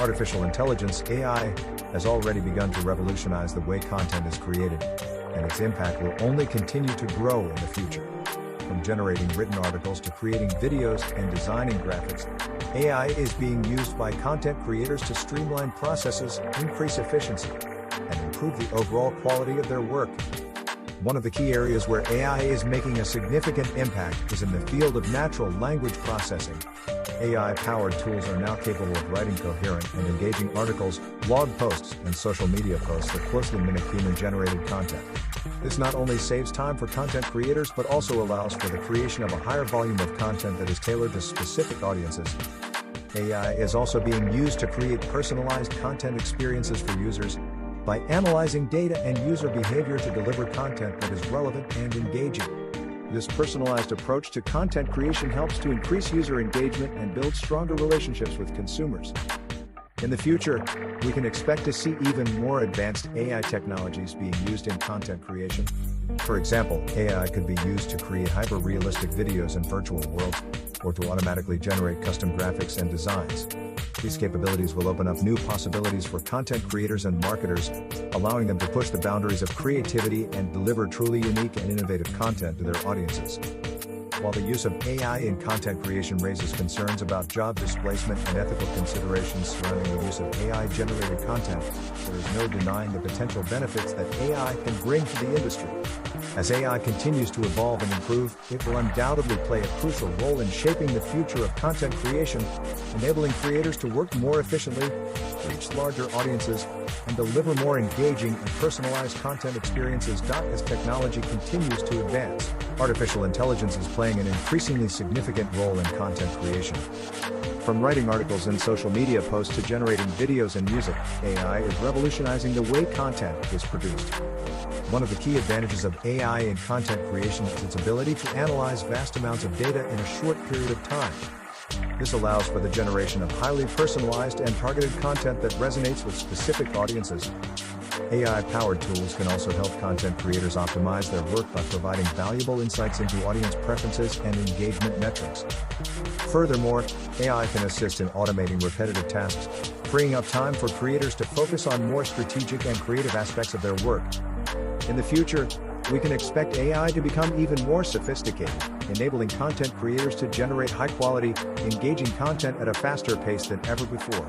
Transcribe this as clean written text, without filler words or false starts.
Artificial intelligence, AI, has already begun to revolutionize the way content is created, and its impact will only continue to grow in the future. From generating written articles to creating videos and designing graphics, AI is being used by content creators to streamline processes, increase efficiency, and improve the overall quality of their work. One of the key areas where AI is making a significant impact is in the field of natural language processing. AI-powered tools are now capable of writing coherent and engaging articles, blog posts, and social media posts that closely mimic human-generated content. This not only saves time for content creators but also allows for the creation of a higher volume of content that is tailored to specific audiences. AI is also being used to create personalized content experiences for users by analyzing data and user behavior to deliver content that is relevant and engaging. This personalized approach to content creation helps to increase user engagement and build stronger relationships with consumers. In the future, we can expect to see even more advanced AI technologies being used in content creation. For example, AI could be used to create hyper-realistic videos in virtual worlds, or to automatically generate custom graphics and designs. These capabilities will open up new possibilities for content creators and marketers, allowing them to push the boundaries of creativity and deliver truly unique and innovative content to their audiences. While the use of AI in content creation raises concerns about job displacement and ethical considerations surrounding the use of AI-generated content, there is no denying the potential benefits that AI can bring to the industry. As AI continues to evolve and improve, it will undoubtedly play a crucial role in shaping the future of content creation, enabling creators to work more efficiently, reach larger audiences, and deliver more engaging and personalized content experiences. As technology continues to advance, artificial intelligence is playing an increasingly significant role in content creation. From writing articles and social media posts to generating videos and music, AI is revolutionizing the way content is produced. One of the key advantages of AI in content creation is its ability to analyze vast amounts of data in a short period of time. This allows for the generation of highly personalized and targeted content that resonates with specific audiences. AI-powered tools can also help content creators optimize their work by providing valuable insights into audience preferences and engagement metrics. Furthermore, AI can assist in automating repetitive tasks, freeing up time for creators to focus on more strategic and creative aspects of their work. In the future, we can expect AI to become even more sophisticated, enabling content creators to generate high-quality, engaging content at a faster pace than ever before.